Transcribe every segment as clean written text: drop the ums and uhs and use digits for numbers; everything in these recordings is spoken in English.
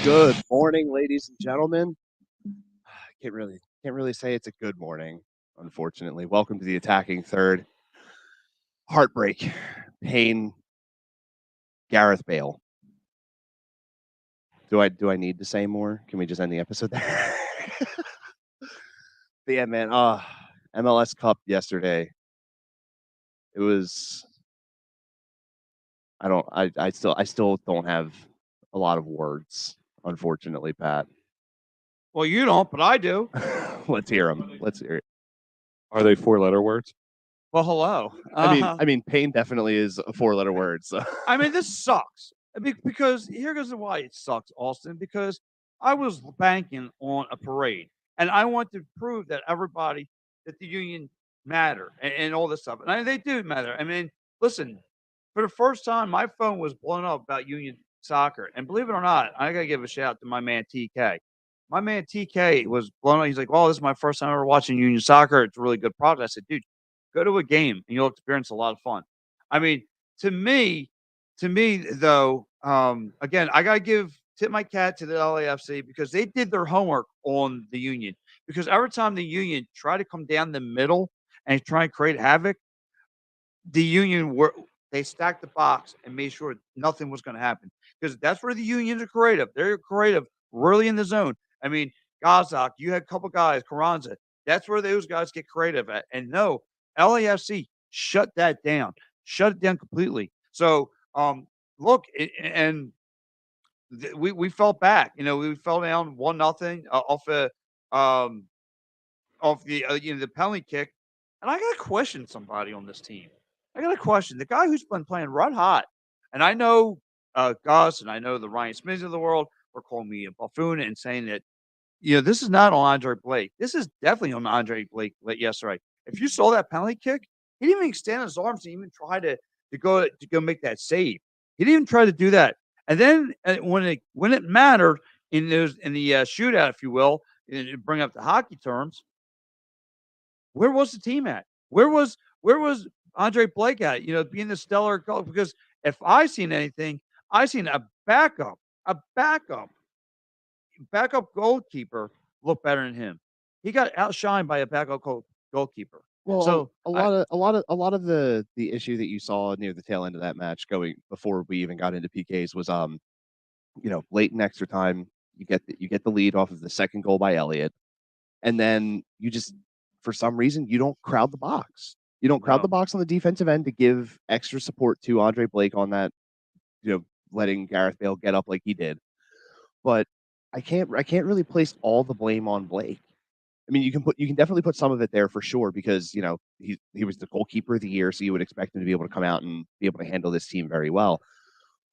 Good morning, ladies and gentlemen. Can't really say it's a good morning, unfortunately. Welcome to the attacking third. Heartbreak, pain, Gareth Bale. Do I need to say more? Can we just end the episode there? But yeah, man. MLS Cup yesterday. It was. I still don't have a lot of words, unfortunately, Pat. Well, you don't, but I do. Let's hear them. Let's hear it. Are they four-letter words? Well, hello. I mean, pain definitely is a four-letter word. So I mean, this sucks. Because here goes why it sucks, Austin. Because I was banking on a parade, and I want to prove that everybody that the union matter and all this stuff, and they do matter. I mean, listen, for the first time, my phone was blown up about union soccer, and believe it or not, I gotta give a shout out to my man TK. My man TK was blown up. He's like, "Well, this is my first time ever watching union soccer. It's a really good product." I said, "Dude, go to a game and you'll experience a lot of fun." I mean, to me, though, again, I gotta tip my cat to the LAFC because they did their homework on the union. Because every time the union try to come down the middle and try and create havoc, the union were they stacked the box and made sure nothing was going to happen. Because that's where the unions are creative. They're creative, really in the zone. I mean, Gazak, you had a couple guys, Carranza. That's where those guys get creative at. And no, LAFC shut that down, shut it down completely. So, look, we fell back. We fell down 1-0 um, off the penalty kick. And I got to question somebody on this team. I got a question. The guy who's been playing red hot, and I know Gus and I know the Ryan Smiths of the world were calling me a buffoon and saying that, this is not on Andre Blake. This is definitely on Andre Blake yesterday. If you saw that penalty kick, he didn't even extend his arms to even try to go make that save. He didn't even try to do that. And then when it mattered in the shootout, if you will, and bring up the hockey terms, where was the team at? Where was Andre Blake at? Being the stellar goal. Because if I seen anything, I seen a backup goalkeeper look better than him. He got outshined by a backup goalkeeper. Well, So a lot of the issue that you saw near the tail end of that match going before we even got into PKs was late in extra time, you get the lead off of the second goal by Elliott, and then you just for some reason you don't crowd the box. You don't crowd No. the box on the defensive end to give extra support to Andre Blake on that, letting Gareth Bale get up like he did. But I can't really place all the blame on Blake. I mean, you can definitely put some of it there for sure because he was the goalkeeper of the year, so you would expect him to be able to come out and be able to handle this team very well.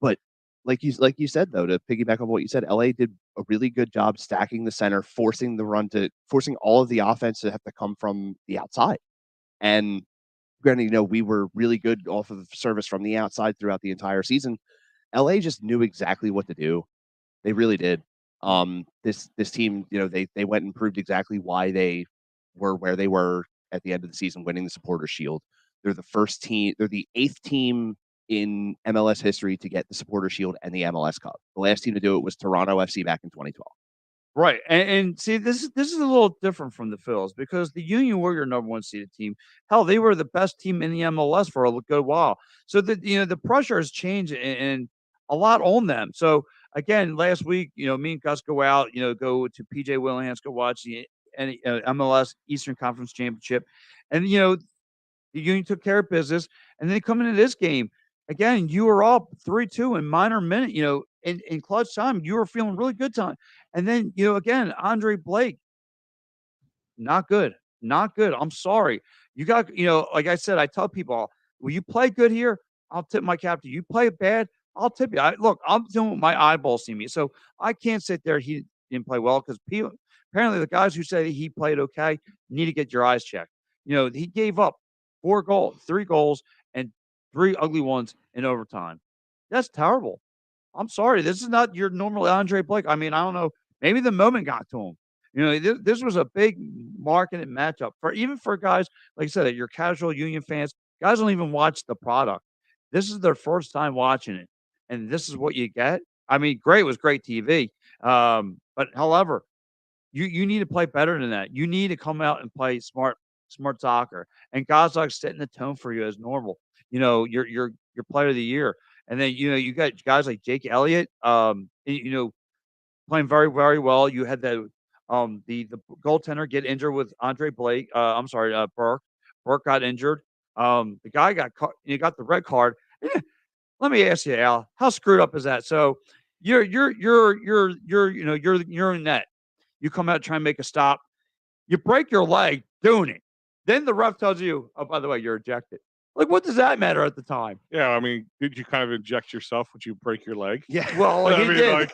But like you said though, to piggyback on what you said, LA did a really good job stacking the center, forcing all of the offense to have to come from the outside. And granted, we were really good off of service from the outside throughout the entire season. LA just knew exactly what to do. They really did. This team, they went and proved exactly why they were where they were at the end of the season, winning the Supporters Shield. They're the first team. They're the 8th team in MLS history to get the Supporters Shield and the MLS Cup. The last team to do it was Toronto FC back in 2012. right, and see, this is a little different from the Phils because the Union were your number one seeded team. Hell, they were the best team in the MLS for a good while. So the pressure has changed and a lot on them. So again, last week, me and Gus go out, go to PJ Williams, go watch the MLS Eastern Conference Championship, and the Union took care of business, and then coming into this game, again, you were up 3-2 in minor minute, in clutch time. You were feeling really good time. And then, again, Andre Blake, not good. Not good. I'm sorry. You got, like I said, I tell people, will you play good here? I'll tip my cap to you. You play bad, I'll tip you. Look, I'm doing what my eyeballs see me. So I can't sit there. He didn't play well because people apparently the guys who say he played okay need to get your eyes checked. He gave up 3 goals and 3 ugly ones in overtime. That's terrible. I'm sorry. This is not your normal Andre Blake. I mean, I don't know. Maybe the moment got to him. This was a big marketed matchup for guys, like I said, your casual Union fans. Guys don't even watch the product. This is their first time watching it, and this is what you get. I mean, great was great TV. But however, you need to play better than that. You need to come out and play smart soccer. And guys like setting the tone for you as normal. Your player of the year. And then you got guys like Jake Elliott, playing very, very well. You had the goaltender get injured with Andre Blake. I'm sorry, Burke. Burke got injured. The guy got caught. You got the red card. Eh, Let me ask you, Al, how screwed up is that? So you're in net. You come out trying to make a stop. You break your leg doing it. Then the ref tells you, "Oh, by the way, you're ejected." Like, what does that matter at the time? Yeah, I mean, did you kind of inject yourself? Would you break your leg? Yeah. Well, I he mean, did.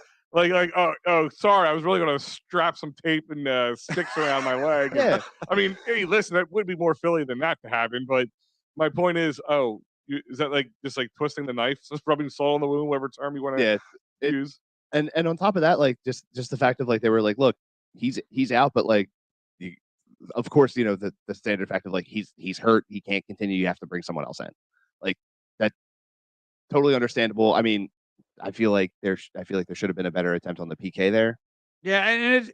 oh, sorry, I was really going to strap some tape and sticks around my leg. Yeah. I mean, hey, listen, that would be more Philly than that to happen. But my point is, is that like just like twisting the knife, just rubbing salt on the wound, whatever term you want to Yeah. It, use? and on top of that, like just the fact of like they were like, look, he's out, but like you, of course, the standard fact of like he's hurt, he can't continue, you have to bring someone else in. Like that totally understandable. I mean, I feel like there should have been a better attempt on the PK there. Yeah, and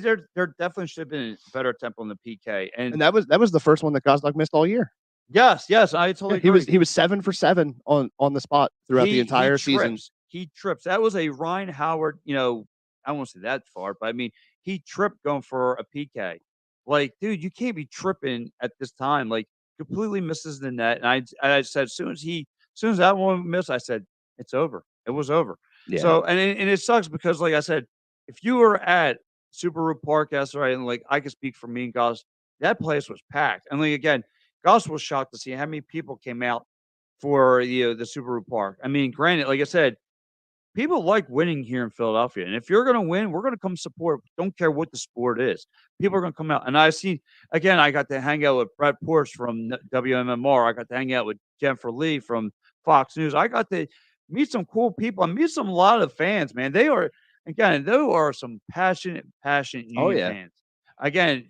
there definitely should have been a better attempt on the PK. And And that was the first one that Goslock missed all year. yes, I Yeah, totally he agree. was 7 for 7 on the spot throughout the entire season. He trips. That was a Ryan Howard, I won't say that far, but I mean, he tripped going for a PK. Like, dude, you can't be tripping at this time. Like, completely misses the net. And I said, as soon as that one missed, I said, it's over. It was over. Yeah. So, and it sucks because, like I said, if you were at Subaru Park yesterday, and like I can speak for me and Gus, that place was packed. And like again, Gus was shocked to see how many people came out for the Subaru Park. I mean, granted, like I said, people like winning here in Philadelphia, and if you're gonna win, we're gonna come support. Don't care what the sport is. People are gonna come out, and I see again. I got to hang out with Brett Porsche from WMMR. I got to hang out with Jennifer Lee from Fox News. I got to meet some cool people. I meet some a lot of fans, man. They are some passionate Oh Union yeah. fans. Again,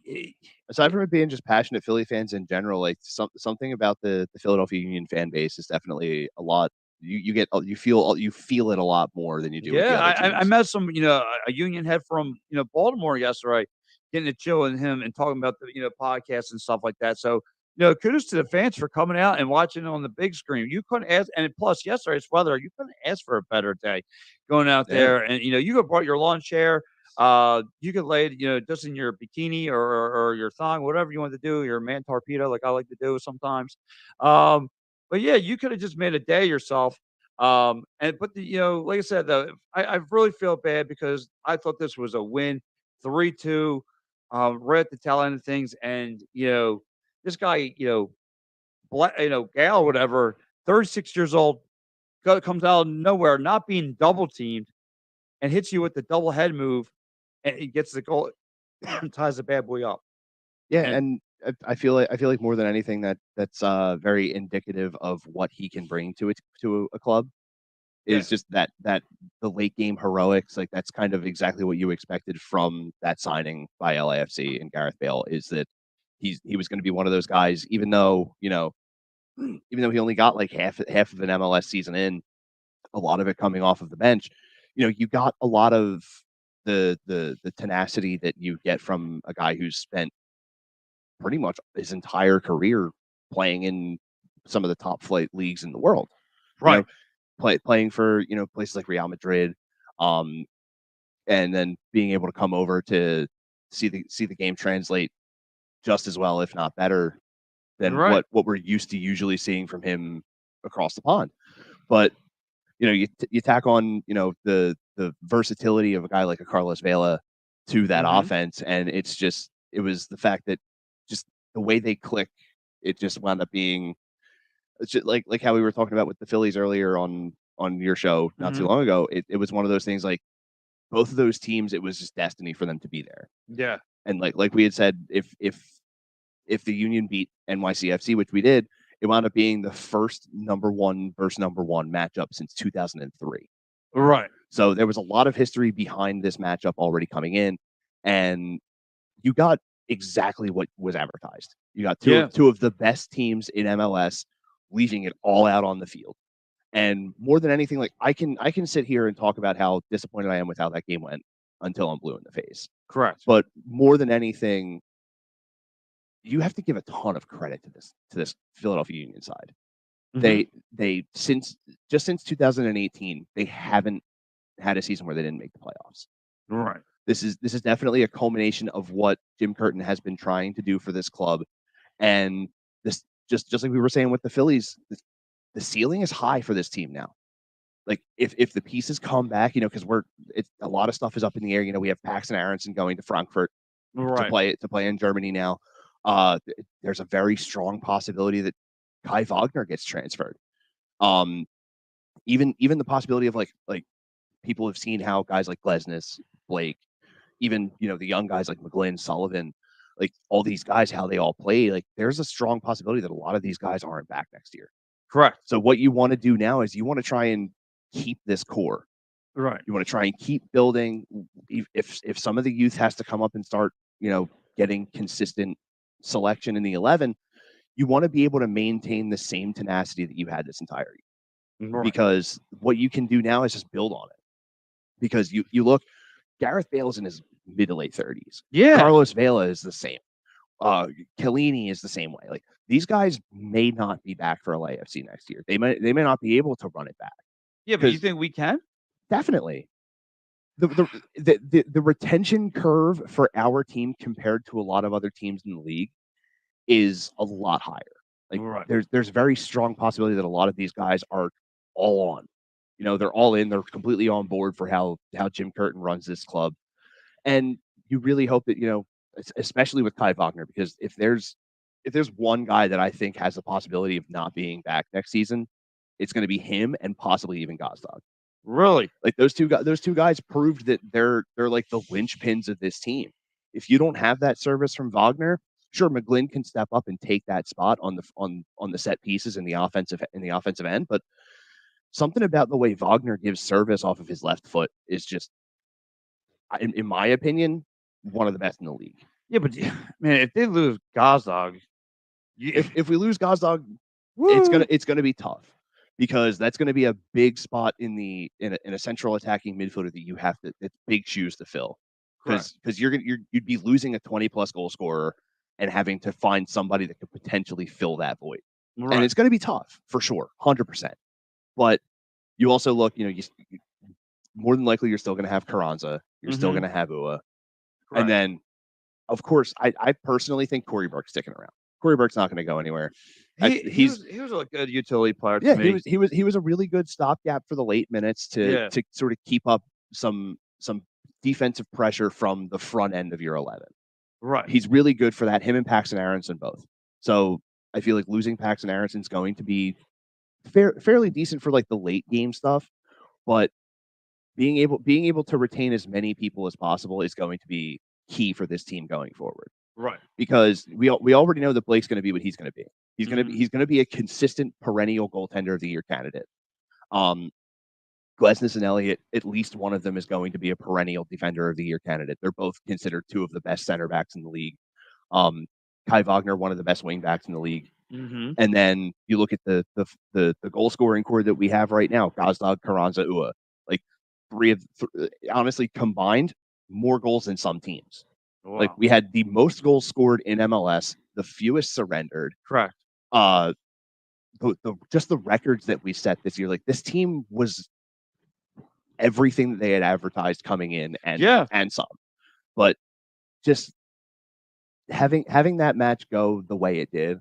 Aside from it being just passionate Philly fans in general, like something about the Philadelphia Union fan base is definitely a lot. You feel it a lot more than you do with the yeah, other I teams. met some, a union head from, Baltimore yesterday, getting to chill with him and talking about the, podcasts and stuff like that. So, kudos to the fans for coming out and watching on the big screen. You couldn't ask, and plus yesterday's weather, you couldn't ask for a better day going out Yeah. there. And, you could brought your lawn chair. You could lay it, just in your bikini or your thong, whatever you want to do, your man torpedo, like I like to do sometimes. But yeah, you could have just made a day yourself. Like I said, though, I really feel bad because I thought this was a win, 3-2, right at the tail end of things, and this guy, Gal, whatever, 36 years old, comes out of nowhere, not being double teamed, and hits you with the double head move, and he gets the goal, and ties the bad boy up. Yeah, And and I feel like more than anything that's very indicative of what he can bring to a club yeah, is just that the late game heroics. Like that's kind of exactly what you expected from that signing by LAFC and Gareth Bale. Is that he was going to be one of those guys, even though he only got like half of an MLS season in, a lot of it coming off of the bench. You got a lot of the tenacity that you get from a guy who's spent pretty much his entire career playing in some of the top flight leagues in the world. You know, right, playing for places like Real Madrid, um, and then being able to come over to see the game translate just as well, if not better, than right, what we're used to usually seeing from him across the pond. But you tack on the versatility of a guy like a Carlos Vela to that hmm offense, and it was the fact that just the way they click, it just wound up being it's just like how we were talking about with the Phillies earlier on your show not too hmm long ago. It was one of those things like both of those teams, it was just destiny for them to be there. yeah, And like we had said, if the Union beat NYCFC, which we did, it wound up being the first number one versus number one matchup since 2003. right, So there was a lot of history behind this matchup already coming in, and you got exactly what was advertised. You got yeah, two of the best teams in MLS leaving it all out on the field. And more than anything, like I can sit here and talk about how disappointed I am with how that game went until I'm blue in the face. Correct. But more than anything, you have to give a ton of credit to this Philadelphia Union side. Mhm. They since 2018, they haven't had a season where they didn't make the playoffs. Right. This is definitely a culmination of what Jim Curtin has been trying to do for this club, and this just like we were saying with the Phillies, the ceiling is high for this team now. Like if the pieces come back, because it's a lot of stuff is up in the air. We have Paxton Aronson going to Frankfurt to Right. play in Germany now. There's a very strong possibility that Kai Wagner gets transferred. Even the possibility of like people have seen how guys like Glesnes, Blake, even the young guys like McGlynn, Sullivan, like all these guys, how they all play. Like there's a strong possibility that a lot of these guys aren't back next year. Correct. So what you want to do now is you want to try and keep this core. Right. You want to try and keep building. If some of the youth has to come up and start, getting consistent selection in the 11, you want to be able to maintain the same tenacity that you had this entire year. Right. Because what you can do now is just build on it. Because you look, Gareth Bale's in his mid to late 30s. Yeah. Carlos Vela is the same. Chiellini is the same way. Like these guys may not be back for LAFC next year. They may not be able to run it back. Yeah, but you think we can? Definitely. The retention curve for our team compared to a lot of other teams in the league is a lot higher. Like Right. there's very strong possibility that a lot of these guys are all on. They're all in. They're completely on board for how Jim Curtin runs this club, and you really hope that especially with Kai Wagner, because if there's one guy that I think has the possibility of not being back next season, it's going to be him and possibly even Gazdag. Really? Like those two guys proved that they're like the linchpins of this team. If you don't have that service from Wagner, sure, McGlynn can step up and take that spot on the set pieces in the offensive end, but something about the way Wagner gives service off of his left foot is just, in my opinion, one of the best in the league. Yeah, but man, if they lose Gazdag, if we lose Gazdag, it's gonna be tough, because that's gonna be a big spot in a central attacking midfielder that you have to, it's big shoes to fill, because you'd be losing a 20+ goal scorer and having to find somebody that could potentially fill that void, and it's gonna be tough for sure, 100%. But you also look, more than likely you're still gonna have Carranza, you're still gonna have Ua, and then of course I personally think Corey Burke's sticking around. Corey Burke's not going to go anywhere. He was a good utility player. Yeah, to me. he was a really good stopgap for the late minutes to sort of keep up some defensive pressure from the front end of your 11. Right. He's really good for that. Him and Paxton Aronson both. So I feel like losing Paxton Aronson's going to be fairly decent for like the late game stuff, but being able to retain as many people as possible is going to be key for this team going forward. Right. Because we already know that Blake's going to be what he's going to be. He's going to be a consistent perennial goaltender of the year candidate. Glesnes and Elliott, at least one of them is going to be a perennial defender of the year candidate. They're both considered two of the best center backs in the league. Kai Wagner, one of the best wing backs in the league. Mm-hmm. And then you look at the goal scoring core that we have right now: Gazdag, Carranza, Ua. Like honestly combined, more goals than some teams. Wow. Like we had the most goals scored in MLS, the fewest surrendered. Correct. Just the records that we set this year, like this team was everything that they had advertised coming in, and some. But just having that match go the way it did,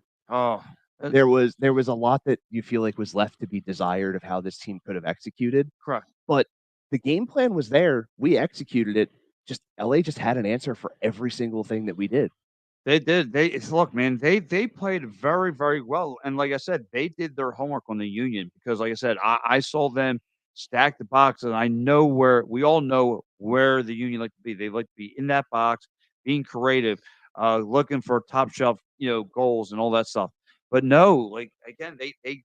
there was a lot that you feel like was left to be desired of how this team could have executed. Correct. But the game plan was there. We executed it. Just LA just had an answer for every single thing that we did. They did. Look, man, they played very, very well. And like I said, they did their homework on the Union, because like I said, I saw them stack the box, and I know we all know where the Union like to be. They like to be in that box, being creative, looking for top shelf, goals and all that stuff. But no, like again,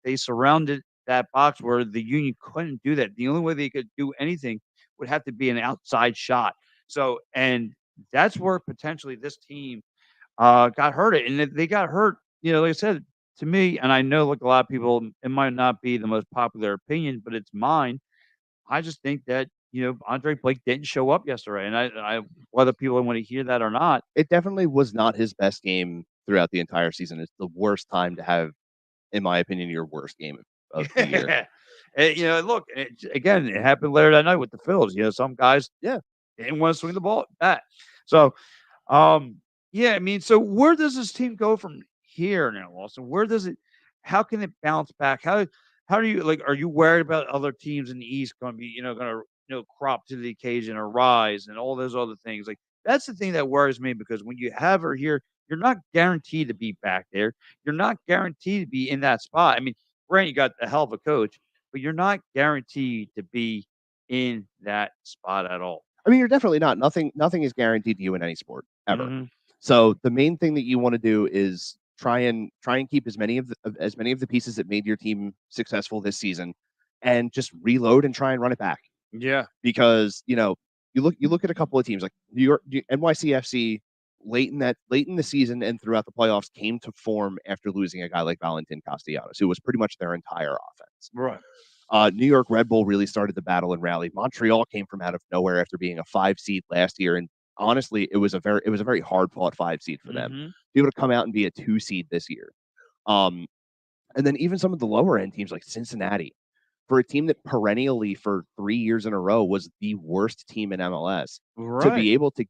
they surrounded that box where the Union couldn't do that. The only way they could do anything would have to be an outside shot. So, and that's where potentially this team got hurt, and they got hurt. Like I said, to me, and I know like a lot of people, it might not be the most popular opinion, but it's mine. I just think that, Andre Blake didn't show up yesterday, and I whether people want to hear that or not. It definitely was not his best game throughout the entire season. It's the worst time to have, in my opinion, your worst game of the year. Yeah. And, look, again, it happened later that night with the Phils. Some guys Yeah. didn't want to swing the ball at. So, yeah, I mean, so where does this team go from here now, Lawson? How can it bounce back? How do you like, are you worried about other teams in the East going to be, going to, crop to the occasion or rise and all those other things? Like, that's the thing that worries me because when you have her here, you're not guaranteed to be back there. You're not guaranteed to be in that spot. I mean, granted, you got a hell of a coach, but you're not guaranteed to be in that spot at all. I mean, you're definitely not. Nothing is guaranteed to you in any sport ever. Mhm. So the main thing that you want to do is try and keep as many of the pieces that made your team successful this season, and just reload and try and run it back. Yeah. Because you look at a couple of teams like New York, NYCFC late in the season and throughout the playoffs came to form after losing a guy like Valentin Castellanos, who was pretty much their entire offense. Right. New York Red Bull really started the battle and rally. Montreal came from out of nowhere after being a 5 seed last year, and honestly, it was a very hard fought 5 seed for them. Mhm. To be able to come out and be a 2 seed this year, and then even some of the lower end teams like Cincinnati, for a team that perennially for 3 years in a row was the worst team in MLS, to Right. be able to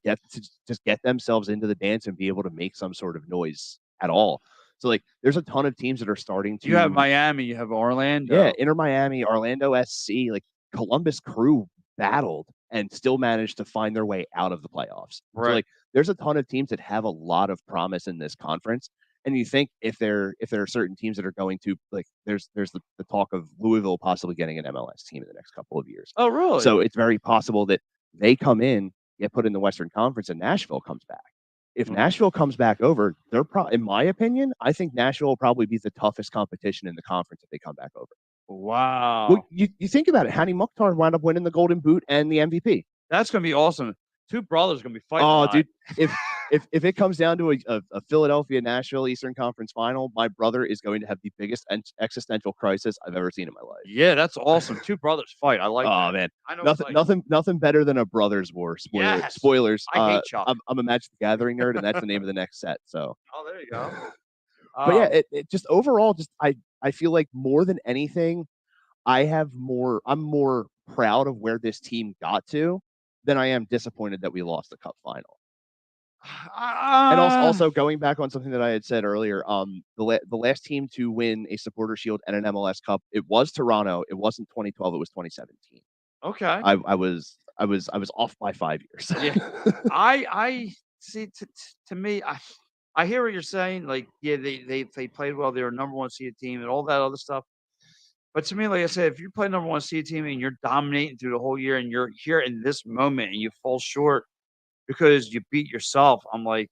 just get themselves into the dance and be able to make some sort of noise at all. So like, there's a ton of teams that are starting You have to. Miami, you have Orlando. Yeah, Inter Miami, Orlando SC, like Columbus Crew battled and still managed to find their way out of the playoffs. So Right. like, there's a ton of teams that have a lot of promise in this conference. And you think if there are certain teams that are going to like, there's the talk of Louisville possibly getting an MLS team in the next couple of years. Oh, really? So it's very possible that they come in, get put in the Western Conference, and Nashville comes back. If Mhm. Nashville comes back over, in my opinion, I think Nashville will probably be the toughest competition in the conference if they come back over. Wow. Well, you think about it. Hani Mukhtar wound up winning the Golden Boot and the MVP. That's gonna be awesome. Two brothers gonna be fighting Oh, tonight. dude, if it comes down to a Philadelphia Nashville Eastern Conference final, my brother is going to have the biggest existential crisis I've ever seen in my life. Yeah, that's awesome. Two brothers fight. I like Oh that. man, I know it's nothing better than a brothers war. Yes. Spoilers. I hate Chuck. I'm a Magic the Gathering nerd, and that's the name of the next set. So, Oh, there you go. but yeah, it just overall, just I feel like more than anything, I'm more proud of where this team got to than I am disappointed that we lost the cup final. And also going back on something that I had said earlier, the last team to win a Supporter Shield and an MLS Cup, it was Toronto. It wasn't 2012. It was 2017. Okay. I was off by 5 years. Yeah. I see. To me, I hear what you're saying. Like, yeah, they played well. They were number one seed team and all that other stuff. But to me, like I said, if you play number one seed team and you're dominating through the whole year and you're here in this moment and you fall short because you beat yourself, I'm like,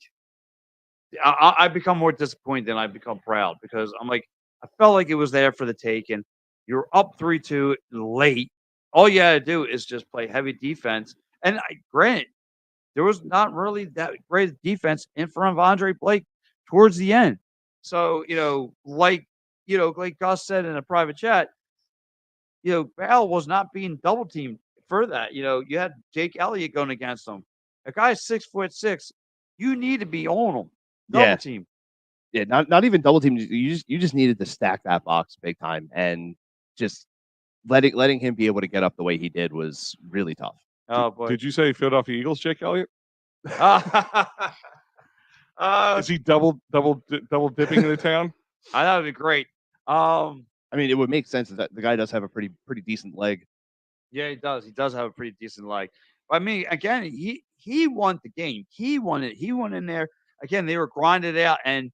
I become more disappointed than I become proud because I'm like, I felt like it was there for the taking. You're up 3-2 late. All you had to do is just play heavy defense. And granted, there was not really that great defense in front of Andre Blake towards the end. So, like Gus said in a private chat, Bell was not being double teamed for that. You had Jake Elliott going against him. A guy's 6'6". You need to be on him. Double Yeah. team. Yeah, not even double team. You just needed to stack that box big time, and just letting him be able to get up the way he did was really tough. Oh boy. Did you say Philadelphia Eagles, Jake Elliott? Is he double dipping in the town? That would be great. I mean, it would make sense that the guy does have a pretty decent leg. Yeah, he does. He does have a pretty decent leg. But I mean, again, he won the game. He won it. He went in there. Again, they were grinded out, and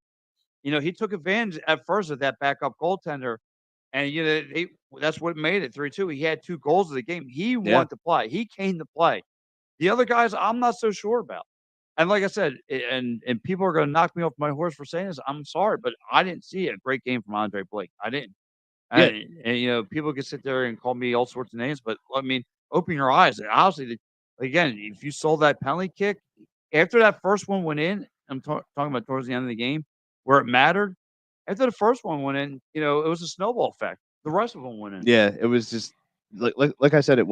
he took advantage at first of that backup goaltender, and that's what made it 3-2. He had 2 goals of the game. He wanted to play. He came to play. The other guys, I'm not so sure about. And like I said, and people are going to knock me off my horse for saying this. I'm sorry, but I didn't see a great game from Andre Blake. I didn't. Yeah. And people can sit there and call me all sorts of names, but I mean, open your eyes. Honestly, again, if you saw that penalty kick after that first one went in, I'm talking about towards the end of the game where it mattered. after the first one went in, it was a snowball effect. The rest of them went in. Yeah, it was just like I said, it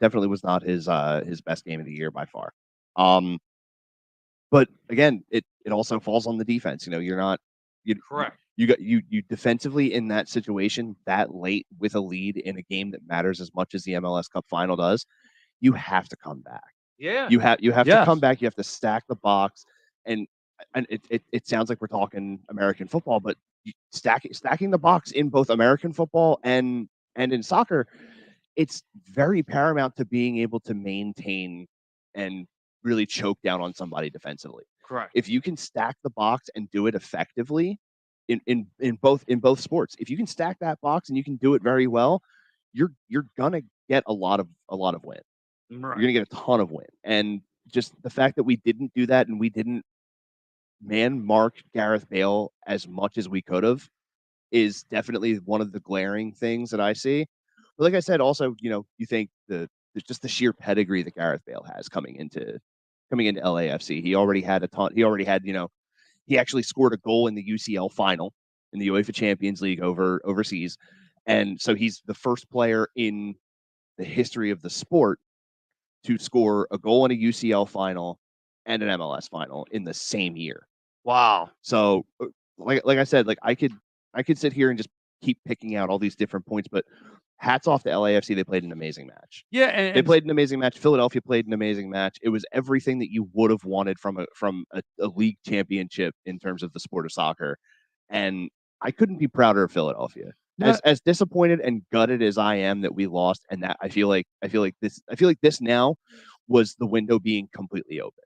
definitely was not his best game of the year by far. But again, it also falls on the defense. You're not you Correct. you defensively in that situation that late with a lead in a game that matters as much as the MLS Cup final does, you have to come back. Yeah. You have to come Yes. back. You have to stack the box, and it sounds like we're talking American football, but stacking the box in both American football and in soccer, it's very paramount to being able to maintain and really choke down on somebody defensively. Correct. If you can stack the box and do it effectively in both sports, if you can stack that box and you can do it very well, you're gonna get a lot of win. Right. You're gonna get a ton of win. And just the fact that we didn't do that and we didn't man mark Gareth Bale as much as we could have is definitely one of the glaring things that I see. But like I said, also, you think there's just the sheer pedigree that Gareth Bale has coming into LAFC. He already had a ton. He already had, he actually scored a goal in the UCL final in the UEFA Champions League overseas, and so he's the first player in the history of the sport to score a goal in a UCL final and an MLS final in the same year. Wow. So, like I said, like I could sit here and just keep picking out all these different points, but hats off to LAFC. They played an amazing match. Yeah, They played an amazing match. Philadelphia played an amazing match. It was everything that you would have wanted from a league championship in terms of the sport of soccer, and I couldn't be prouder of Philadelphia. No. As disappointed and gutted as I am that we lost, and that I feel like this now was the window being completely open.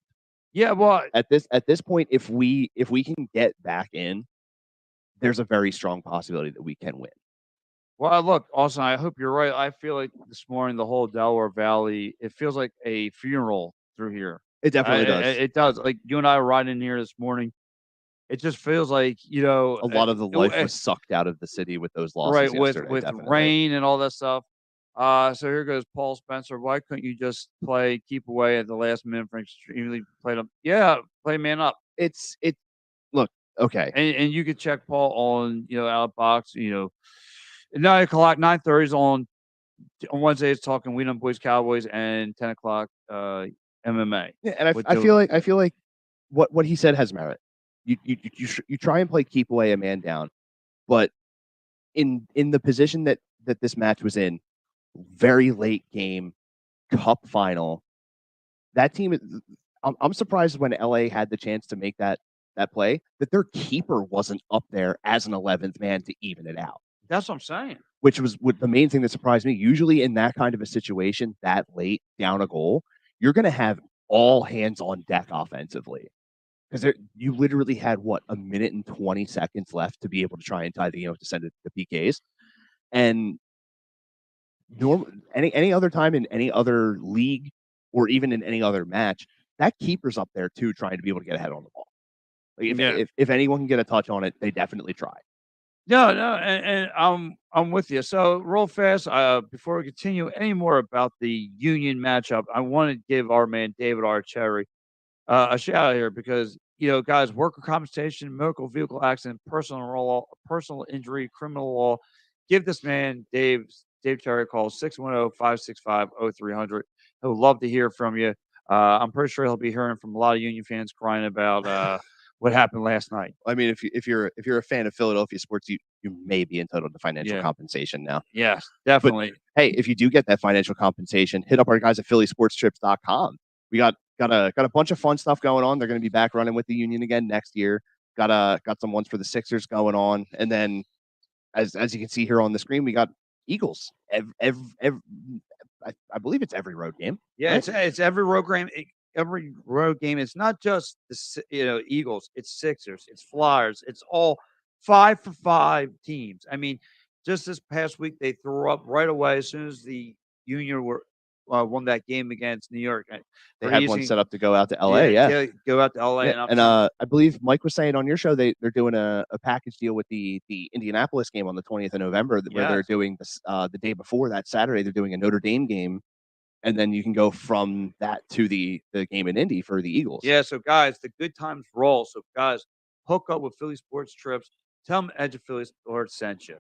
Yeah, well, At this point, if we can get back in, there's a very strong possibility that we can win. well, look, Austin, I hope you're right. I feel like this morning, the whole Delaware Valley, it feels like a funeral through here. It definitely does. It does. Like you and I were riding in here this morning. It just feels like, A lot of the life was sucked out of the city with those losses right with yesterday. Definitely. rain and all that stuff. So here goes Paul Spencer. Why couldn't you just keep away at the last minute for extremely played up? Yeah, play man up. Look, okay. And you could check Paul on Outbox. At 9 o'clock, 9:30 is on Wednesday. It's talking We Done Boys Cowboys, and 10 o'clock MMA. Yeah, and I feel like what he said has merit. You try and play keep away a man down, but in the position that this match was in, very late game, cup final, that team. I'm surprised when LA had the chance to make that play that their keeper wasn't up there as an 11th man to even it out. That's what I'm saying. Which was the main thing that surprised me. Usually in that kind of a situation, that late down a goal, you're going to have all hands on deck offensively. Because you literally had, a minute and 20 seconds left to be able to try and tie the game to send it to PKs. And any other time in any other league or even in any other match, that keeper's up there too, trying to be able to get ahead on the ball. Like if anyone can get a touch on it, they definitely try. No, and I'm with you. So real fast, before we continue any more about the Union matchup, I want to give our man David Archerry a shout out here because guys, worker compensation, motor vehicle accident, personal injury, criminal law. Give this man Dave Cherry a call 610-565-0300. He'll love to hear from you. I'm pretty sure he'll be hearing from a lot of Union fans crying about what happened last night. I mean, if you're a fan of Philadelphia sports, you may be entitled to financial compensation now. Yes, definitely. But, hey, if you do get that financial compensation, hit up our guys at phillysportstrips.com. We got a bunch of fun stuff going on. They're going to be back running with the Union again next year. Got some ones for the Sixers going on, and then as you can see here on the screen, we got Eagles. I believe it's every road game. Yeah, right? it's every road game. Every road game. It's not just the Eagles. It's Sixers. It's Flyers. It's all 5-for-5 teams. I mean, just this past week they threw up right away as soon as the Union won that game against New York. They had one set up to go out to LA. Yeah, go out to LA. Yeah. And I believe Mike was saying on your show they're doing a package deal with the Indianapolis game on the 20th of November where they're doing this the day before that Saturday. They're doing a Notre Dame game. And then you can go from that to the game in Indy for the Eagles. Yeah, so guys, the good times roll. So guys, hook up with Philly Sports Trips. tell them Edge of Philly Sports sent you.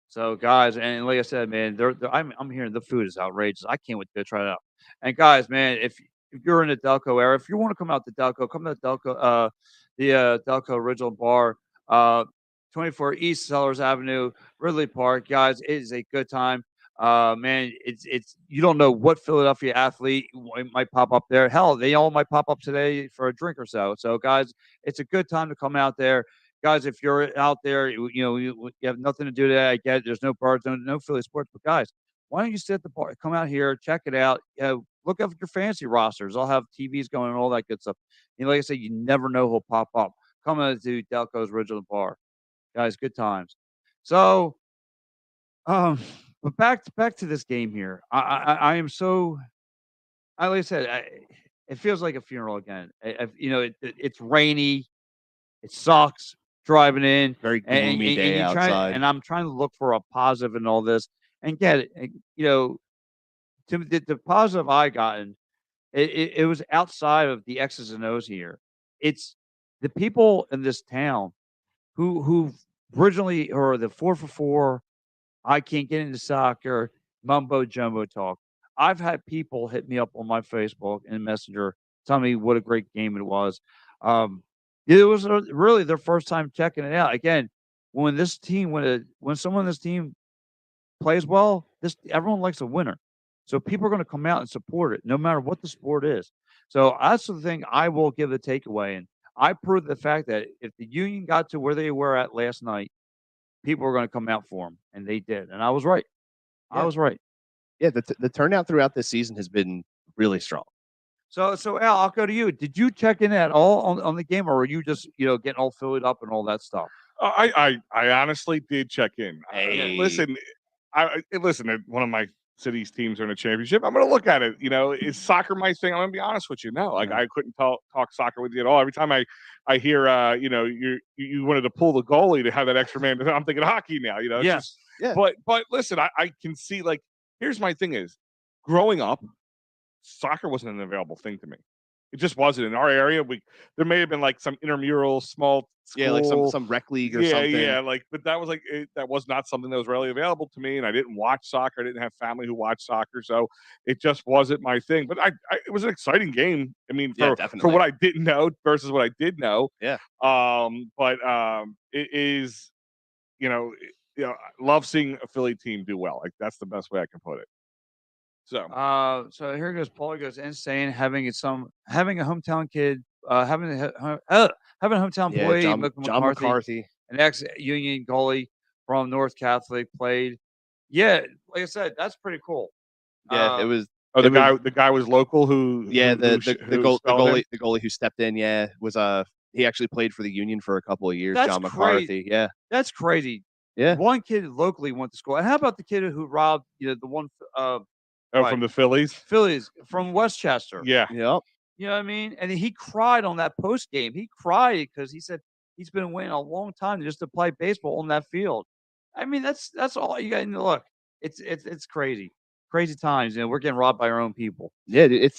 So, guys, and like I said, man, I'm hearing the food is outrageous. I can't wait to go try it out. And guys, man, if you're in the Delco area, if you want to come out to Delco, come to Delco, Delco Original Bar, uh, 24 East Sellers Avenue, Ridley Park. Guys, it is a good time. Man, it's you don't know what Philadelphia athlete might pop up there. Hell, they all might pop up today for a drink or so. So, guys, it's a good time to come out there. Guys, if you're out there, you have nothing to do today. I get it. There's no bars, no Philly sports, but guys, why don't you sit at the bar? Come out here, check it out. Look up your fancy rosters. I'll have TVs going and all that good stuff. Like I said, you never know who'll pop up. Come out to Delco's Original Bar, guys. Good times. So, but back to this game here. I am so. Like I said, it feels like a funeral again. It's rainy. It sucks driving in. Very gloomy day you outside. and I'm trying to look for a positive in all this and get it. The positive I gotten, it was outside of the X's and O's here. It's the people in this town who originally or the 4 for 4. I can't get into soccer, mumbo jumbo talk. I've had people hit me up on my Facebook and Messenger, tell me what a great game it was. It was really their first time checking it out. Again, when someone on this team plays well, everyone likes a winner. So people are going to come out and support it, no matter what the sport is. So that's the thing I will give the takeaway. And I proved the fact that if the Union got to where they were at last night, people were going to come out for them, and they did. And I was right. I was right. Yeah, the turnout throughout this season has been really strong. So Al, I'll go to you. Did you check in at all on the game, or were you just getting all filled up and all that stuff? I honestly did check in. Hey. Listen, one of my city's teams are in a championship. I'm going to look at it. Is soccer my thing? I'm going to be honest with you. No, I couldn't talk soccer with you at all. Every time I hear you wanted to pull the goalie to have that extra man, I'm thinking hockey now. Yes. Yeah. But listen, I can see, like, here's my thing is, growing up, soccer wasn't an available thing to me. It just wasn't in our area. There may have been like some intramural small school, like some rec league or something. Yeah, but that was that was not something that was readily available to me, and I didn't watch soccer. I didn't have family who watched soccer, so it just wasn't my thing. But it was an exciting game. I mean, for what I didn't know versus what I did know. Yeah. It is, I love seeing a Philly team do well. Like, that's the best way I can put it. So here goes. Paulie goes insane having a hometown kid, having a hometown boy, John McCarthy, an ex-Union goalie from North Catholic, played. Yeah, like I said, that's pretty cool. Yeah, it was. Oh, the guy was local. The goalie who stepped in. Yeah, was he actually played for the Union for a couple of years. That's John McCarthy. Yeah, that's crazy. Yeah, one kid locally went to school. And how about the kid who robbed the one? From the Phillies? Phillies from Westchester. Yeah. Yep. You know what I mean? And he cried on that post game. He cried because he said he's been waiting a long time just to play baseball on that field. I mean, that's all you got to look. It's crazy. Crazy times. We're getting robbed by our own people. Yeah, it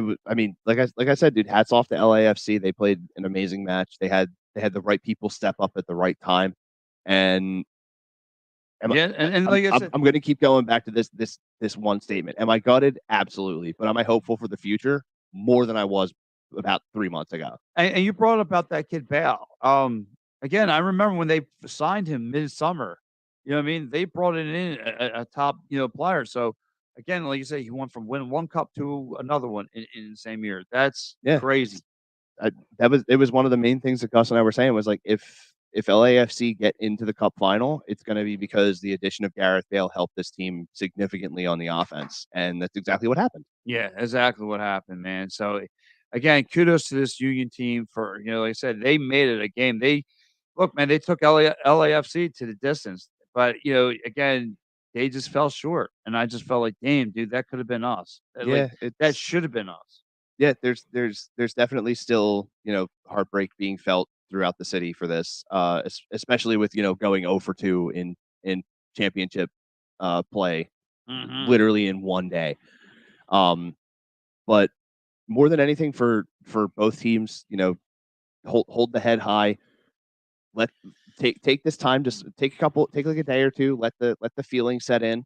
was. I mean, like I said, dude, hats off to LAFC. They played an amazing match. They had the right people step up at the right time. And like I said, I'm going to keep going back to this one statement. Am I gutted? Absolutely. But am I hopeful for the future? More than I was about 3 months ago. And you brought about that kid Bale. Again, I remember when they signed him midsummer. You know what I mean? They brought it in a top player. So again, like you say, he went from winning one cup to another one in the same year. That's crazy. It was one of the main things that Gus and I were saying was like if LAFC get into the cup final, it's going to be because the addition of Gareth Bale helped this team significantly on the offense. And that's exactly what happened. Yeah, exactly what happened, man. So, again, kudos to this Union team for, like I said, they made it a game. They took LAFC to the distance. But, again, they just fell short. And I just felt like, damn, dude, that could have been us. Yeah, that should have been us. Yeah, there's definitely still, heartbreak being felt throughout the city for this, especially with going 0 for 2 in championship play, literally in one day. But more than anything for both teams, hold the head high. take this time, just take like a day or two, let the feeling set in,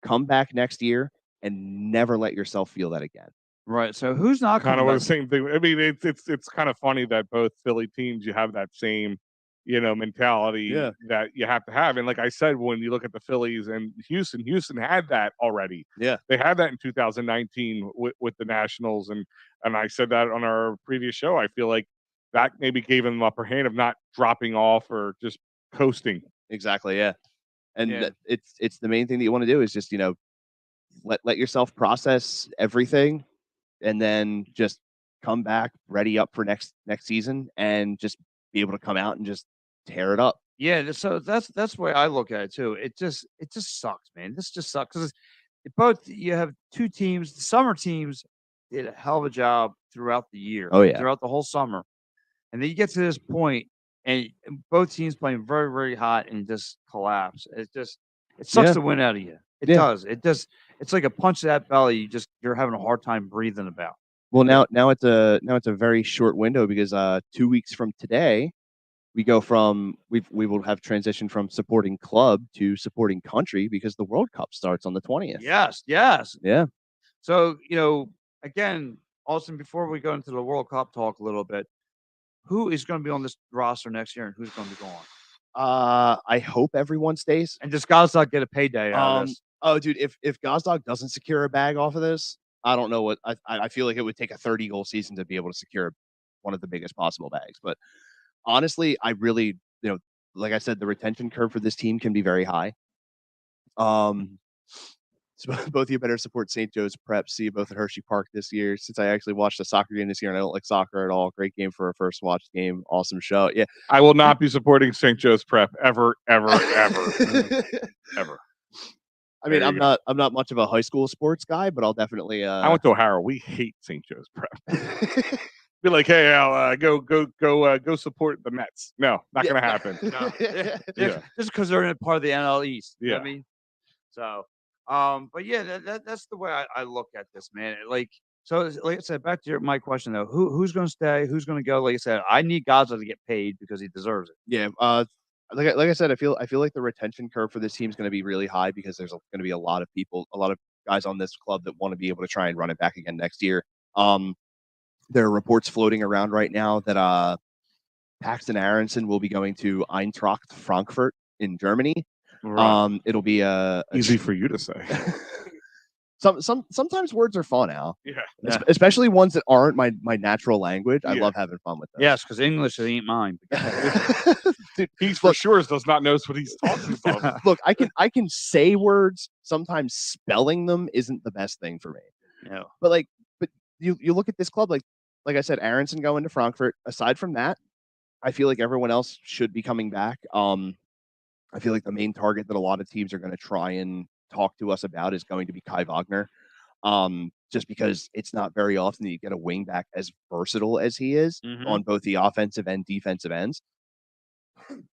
come back next year, and never let yourself feel that again. Right. So who's not Kind coming of back? the same thing. I mean, it's kind of funny that both Philly teams, you have that same, mentality Yeah. that you have to have. And like I said, when you look at the Phillies and Houston had that already. Yeah. They had that in 2019 with the Nationals, and I said that on our previous show. I feel like that maybe gave them the upper hand of not dropping off or just coasting. Exactly. Yeah. And Yeah. it's the main thing that you want to do is just, let yourself process everything, and then just come back ready up for next season, and just be able to come out and just tear it up. Yeah, so that's the way I look at it too. It just sucks, man. This just sucks because both you have two teams. The summer teams did a hell of a job throughout the year. Oh, yeah. Throughout the whole summer, and then you get to this point, and both teams playing very very hot and just collapse. It sucks Yeah. the wind out of you. It Yeah. does. It's like a punch to that belly. You're having a hard time breathing about. Well, now it's a very short window because 2 weeks from today, we go from we will have transitioned from supporting club to supporting country because the World Cup starts on the 20th. Yes, yes. Yeah. So again, Austin, before we go into the World Cup talk a little bit, who is going to be on this roster next year and who's going to be gone? I hope everyone stays. And does Gazdag get a payday out of this? Oh, dude, if Gazdag doesn't secure a bag off of this, I don't know what I feel like it would take a 30-goal season to be able to secure one of the biggest possible bags. But honestly, I really, like I said, the retention curve for this team can be very high. So both of you better support St. Joe's Prep. See you both at Hershey Park this year. Since I actually watched a soccer game this year and I don't like soccer at all, great game for a first watch game. Awesome show. Yeah, I will not be supporting St. Joe's Prep ever, ever, ever, ever. I mean, I'm not much of a high school sports guy, but I'll definitely. I went to O'Hara. We hate St. Joe's Prep. Be like, hey, Al, go support the Mets. No, not gonna happen. No. Yeah. Just because they're in part of the NL East. You know what I mean? So, but yeah, that's the way I look at this, man. Like I said, back to my question though, who's going to stay? Who's going to go? Like I said, I need Gaza to get paid because he deserves it. Yeah. Like I said, I feel like the retention curve for this team is going to be really high because there's going to be a lot of guys on this club that want to be able to try and run it back again next year. There are reports floating around right now that Paxton Aronson will be going to Eintracht Frankfurt in Germany. Right. It'll be easy for you to say. Sometimes words are fun, Al. Yeah. Especially ones that aren't my natural language. I love having fun with them. Yes, because English ain't mine. Dude, he for sure does not know what he's talking about. Look, I can say words. Sometimes spelling them isn't the best thing for me. No. But you look at this club, like I said, Aronson going to Frankfurt. Aside from that, I feel like everyone else should be coming back. I feel like the main target that a lot of teams are going to try and talk to us about is going to be Kai Wagner. Just because it's not very often that you get a wing back as versatile as he is on both the offensive and defensive ends.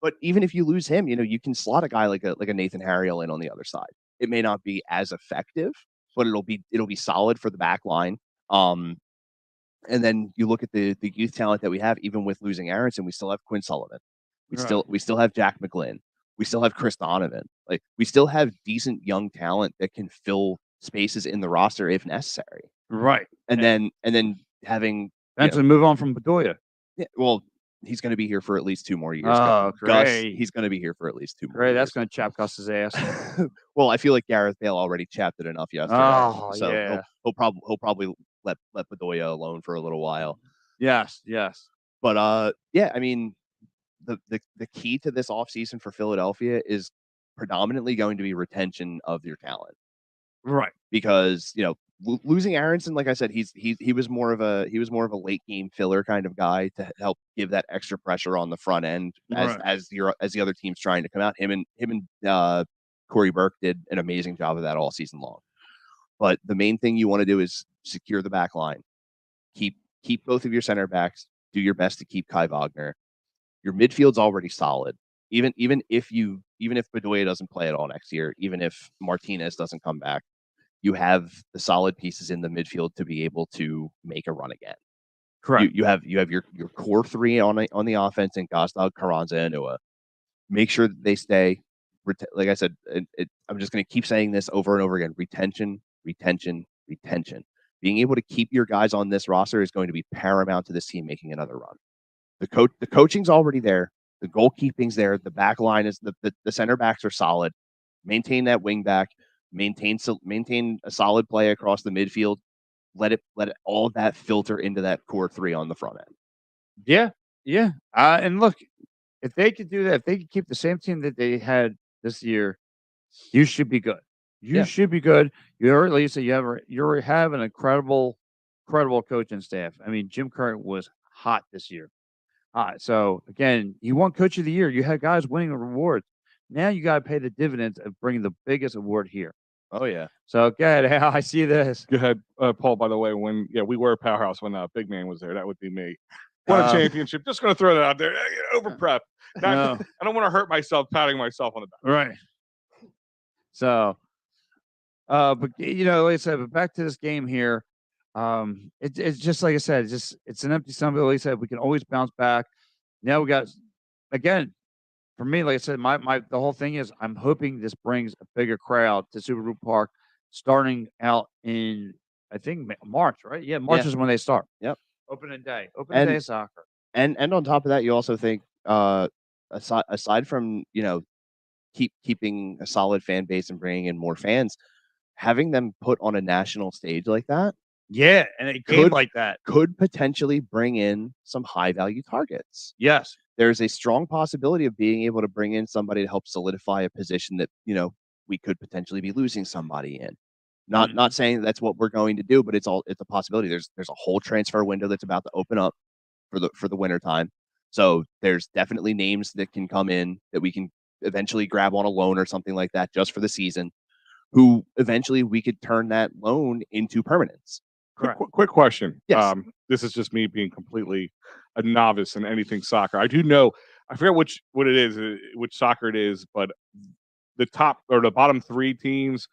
But even if you lose him, you can slot a guy like a Nathan Harriel in on the other side. It may not be as effective, but it'll be solid for the back line. And then you look at the youth talent that we have. Even with losing Aronson, we still have Quinn Sullivan. We still have Jack McGlynn. We still have Chris Donovan. Like, we still have decent young talent that can fill spaces in the roster if necessary. Right. And then having eventually move on from Bedoya. Yeah, well, he's going to be here for at least 2 more years. Oh, Gus, great. he's going to be here for at least 2 more Great, years. that's going to chap Gus's ass. Well, I feel like Gareth Bale already chapped it enough yesterday. Oh, so yeah. he'll probably let Bedoya alone for a little while. Yes. But yeah, I mean, the key to this offseason for Philadelphia is predominantly going to be retention of your talent. Right. Because, losing Aronson, like I said, he was more of a late game filler kind of guy to help give that extra pressure on the front end as the other team's trying to come out. Him and Corey Burke did an amazing job of that all season long. But the main thing you want to do is secure the back line. Keep both of your center backs. Do your best to keep Kai Wagner. Your midfield's already solid. Even if Bedoya doesn't play at all next year, even if Martinez doesn't come back, you have the solid pieces in the midfield to be able to make a run again. Correct. You have your core 3 on the offense in Gazdag, Carranza, and Ua. make sure that they stay. Like I said, I'm just going to keep saying this over and over again: retention, retention, retention. Being able to keep your guys on this roster is going to be paramount to this team making another run. The coaching's already there. The goalkeeping's there. The back line is the center backs are solid. Maintain that wing back. Maintain a solid play across the midfield. Let it all of that filter into that core three on the front end. Yeah. And look, if they could do that, if they could keep the same team that they had this year, you should be good. You should be good. You're at least you have an incredible coaching staff. I mean, Jim Curtin was hot this year. So again, you won Coach of the Year. You had guys winning awards. Now you got to pay the dividends of bringing the biggest award here. Oh yeah. So good. I see this. Go ahead, Paul. By the way, when we were a powerhouse when Big Man was there. That would be me. Won a championship. Just going to throw that out there. Over prep. I don't want to hurt myself patting myself on the back. Right. So, but like I said, but back to this game here. It's just like I said, it's an empty sum. Like I said, we can always bounce back. Now we got again. For me, like I said, the whole thing is I'm hoping this brings a bigger crowd to Super Bowl Park, starting out in I think March, right? Yeah, March is when they start. Yep. Opening day of soccer. And on top of that, you also think aside from keeping a solid fan base and bringing in more fans, having them put on a national stage like that, and a game like that could potentially bring in some high value targets. Yes. There's a strong possibility of being able to bring in somebody to help solidify a position that, we could potentially be losing somebody in. Not saying that's what we're going to do, but it's a possibility. There's a whole transfer window that's about to open up for the winter time. So there's definitely names that can come in that we can eventually grab on a loan or something like that just for the season, who eventually we could turn that loan into permanence. Quick question. Yes. This is just me being completely a novice in anything soccer. I do know, I forget what it is, which soccer it is, but the top or the bottom three teams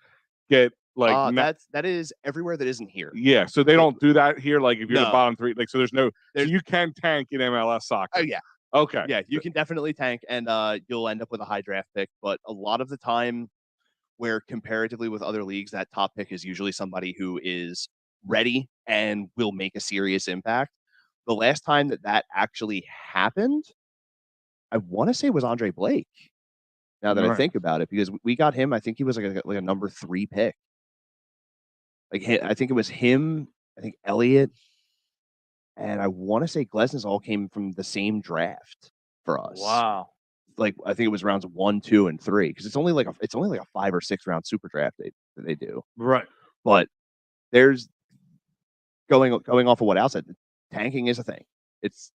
get like that is everywhere that isn't here. Yeah, so they don't do that here. Like if you're the No. bottom three, like so so you can tank in MLS soccer. Oh yeah. Okay. Yeah, you can definitely tank, and you'll end up with a high draft pick. But a lot of the time, where comparatively with other leagues, that top pick is usually somebody who is ready and will make a serious impact. The last time that actually happened, I want to say was Andre Blake. Now that I think about it, because we got him, I think he was like a number 3 pick. Like I think it was him. I think Elliott, and I want to say Glesnes all came from the same draft for us. Wow. Like I think it was rounds 1, 2, and 3 because it's only like a 5 or 6 round super draft that they do. Right. But there's going off of what Al said, tanking is a thing. It's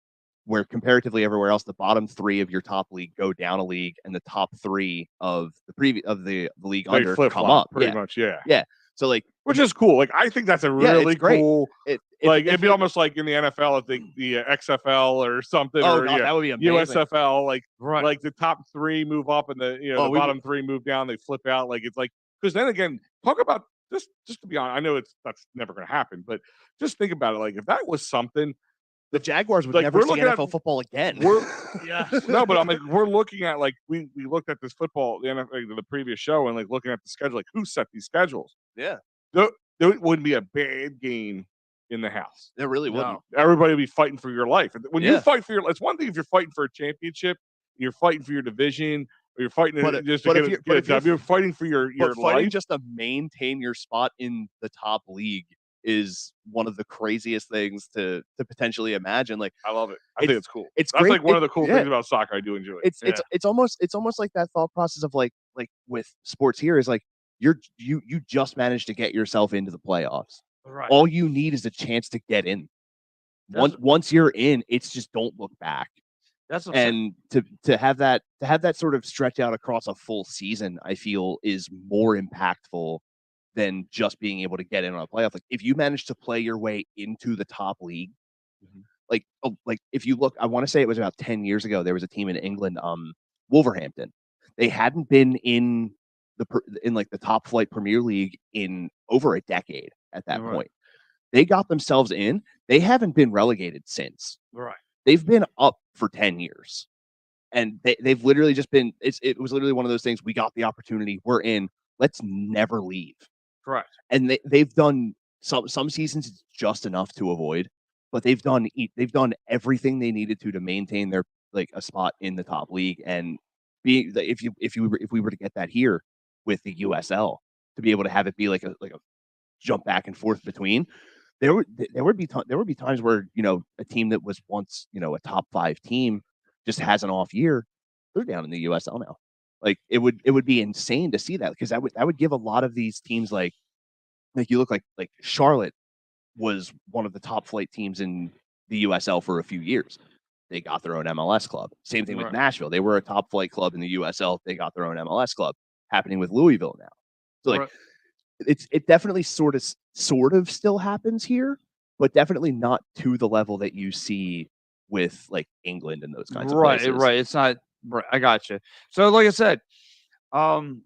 where comparatively everywhere else, the bottom 3 of your top league go down a league, and the top 3 of the league they under come up. Pretty much, yeah. Yeah. So like, which is cool. Like I think that's a really cool. It'd be almost like in the NFL, if the XFL or something. Oh or, God, that would be amazing. USFL, like the top 3 move up and the bottom 3 move down. They flip out. Like it's like because then again, talk about just to be honest. I know that's never going to happen, but just think about it. Like if that was something. The Jaguars would never see NFL football again. No, but I'm like, we're looking at like we looked at this football the previous show and like looking at the schedule, like who set these schedules? Yeah, there wouldn't be a bad game in the house. There really wouldn't. Everybody would be fighting for your life. When you fight for it's one thing if you're fighting for a championship, you're fighting for your division, or you're fighting just to get a job. You're fighting for your life. Fighting just to maintain your spot in the top league is one of the craziest things to potentially imagine. Like I love it. I think it's cool. That's great. Like one of the cool things about soccer. I do enjoy it. It's almost like that thought process of like with sports here is like you just managed to get yourself into the playoffs. Right. All you need is a chance to get in. Once you're in, it's just don't look back. That's what to have that sort of stretch out across a full season, I feel is more impactful than just being able to get in on a playoff. Like if you manage to play your way into the top league, like if you look, I want to say it was about 10 years ago, there was a team in England, Wolverhampton. They hadn't been in like the top flight Premier League in over a decade at that point. They got themselves in. They haven't been relegated since. Right. They've been up for 10 years. And they've literally just been. It was literally one of those things. We got the opportunity. We're in. Let's never leave. Correct. And they've done some seasons it's just enough to avoid, but they've done everything they needed to maintain their like a spot in the top league. And being if we were to get that here with the USL to be able to have it be like a jump back and forth between, there would be times where a team that was once a top 5 team just has an off year. They're down in the USL now. Like it would be insane to see that, because that would give a lot of these teams like you look like Charlotte was one of the top flight teams in the USL for a few years. They got their own MLS club. Same thing with Nashville. They were a top flight club in the USL. They got their own MLS club. Happening with Louisville now. So like it definitely sort of still happens here, but definitely not to the level that you see with like England and those kinds of places. Right. It's not right. I got you. So like I said,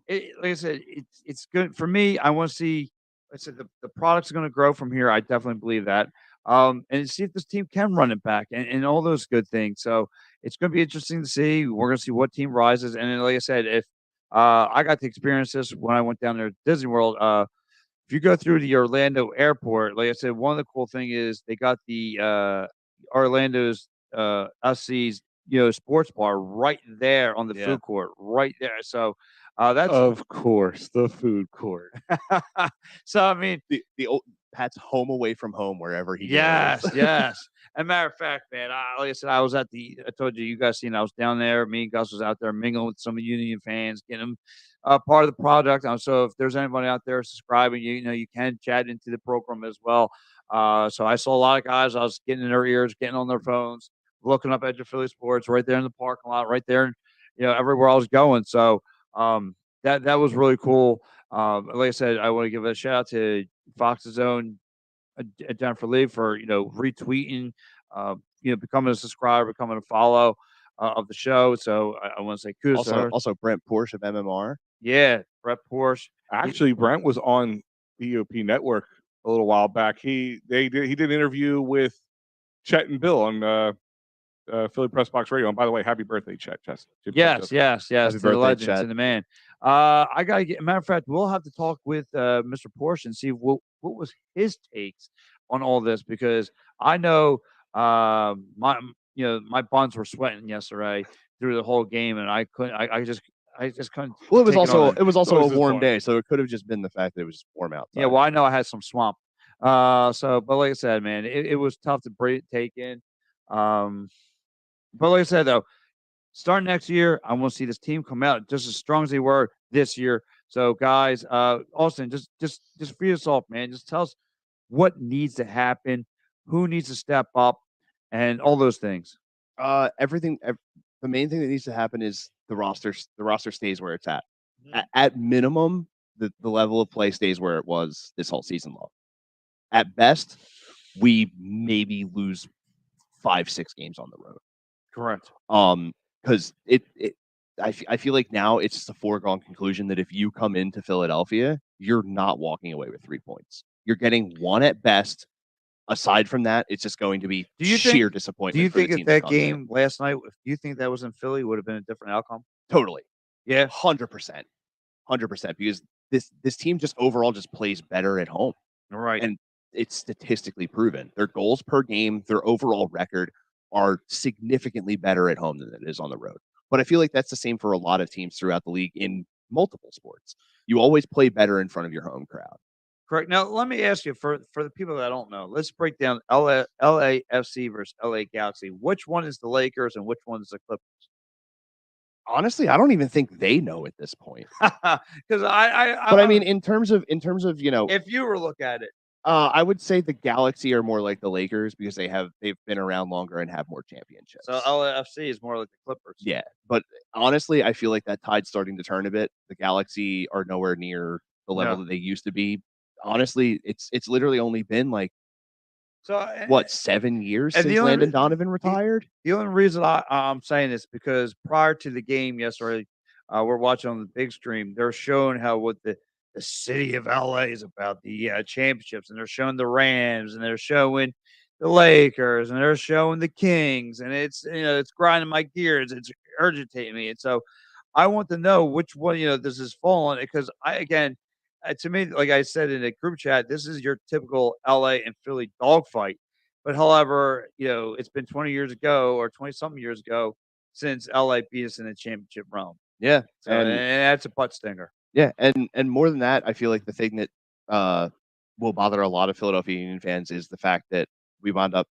it's good for me. I want to see. I said the product's going to grow from here. I definitely believe that. And see if this team can run it back and all those good things. So it's going to be interesting to see. We're going to see what team rises. And then, like I said, if I got to experience this when I went down there to Disney World. If you go through the Orlando airport, like I said, one of the cool thing is they got the Orlando's SC's sports bar right there on the food court, right there. So that's of course the food court. So I mean, the old Pat's home away from home wherever he yes, goes. yes. As a matter of fact, man, like I said, I was at I told you guys seen I was down there. Me and Gus was out there mingling with some Union fans, getting them part of the product. So if there's anybody out there subscribing, you can chat into the program as well. So I saw a lot of guys. I was getting in their ears, getting on their phones, looking up at your Philly sports right there in the parking lot, right there, everywhere I was going. So that was really cool. Like I said, I want to give a shout out to Fox's own Jennifer Lee for retweeting, becoming a subscriber, becoming a follow of the show. So I want to say kudos to her. Also Brent Porsche of MMR. Yeah, Brett Porsche. Actually, Brent was on the EOP network a little while back. He did an interview with Chet and Bill on Philly Press Box Radio. And by the way, happy birthday, Chet. Yes. Happy To the birthday, legend, Chet. to the man. I gotta get. Matter of fact, we'll have to talk with Mr. Porsche and see what was his takes on all this, because I know my buns were sweating yesterday through the whole game, and I couldn't. I just couldn't. Well, it was take also a this warm point. day, so it could have just been the fact that it was just warm outside. Yeah, well, I know I had some swamp. But like I said, man, it was tough to take in. But like I said, though, starting next year, I want to see this team come out just as strong as they were this year. So, guys, Austin, just free us off, man. Just tell us what needs to happen, who needs to step up, and all those things. Everything. The main thing that needs to happen is the roster stays where it's at. At minimum, the level of play stays where it was this whole season long. At best, we maybe lose 5-6 games on the road. Correct. Because I feel like now it's just a foregone conclusion that if you come into Philadelphia, you're not walking away with 3 points. You're getting one at best. Aside from that, it's just going to be sheer disappointment. Do you think if that game in. last night, do you think that was in Philly, would have been a different outcome? Totally. Yeah. 100%. 100%. Because this team just overall just plays better at home. Right. And it's statistically proven. Their goals per game, their overall record are significantly better at home than it is on the road. But I feel like that's the same for a lot of teams throughout the league in multiple sports. You always play better in front of your home crowd. Correct. Now, let me ask you, for the people that don't know, let's break down LAFC versus LA Galaxy. Which one is the Lakers and which one is the Clippers? Honestly, I don't even think they know at this point. Because I mean, in terms of if you were to look at it, I would say the Galaxy are more like the Lakers because they've been around longer and have more championships. So LAFC is more like the Clippers. Yeah, but honestly, I feel like that tide's starting to turn a bit. The Galaxy are nowhere near the level that they used to be. Honestly, it's literally only been like 7 years since Landon Donovan retired. The only reason I'm saying this because prior to the game yesterday, we're watching on the big stream. They're showing what the city of LA is about, the championships, and they're showing the Rams, and they're showing the Lakers, and they're showing the Kings, and it's grinding my gears. irritating me. And so I want to know which one, this is falling because to me, like I said in a group chat, this is your typical LA and Philly dogfight. But however, it's been 20 years ago or 20 something years ago since LA beat us in the championship round. Yeah, So and that's a butt stinger. Yeah, and more than that, I feel like the thing that will bother a lot of Philadelphia Union fans is the fact that we wound up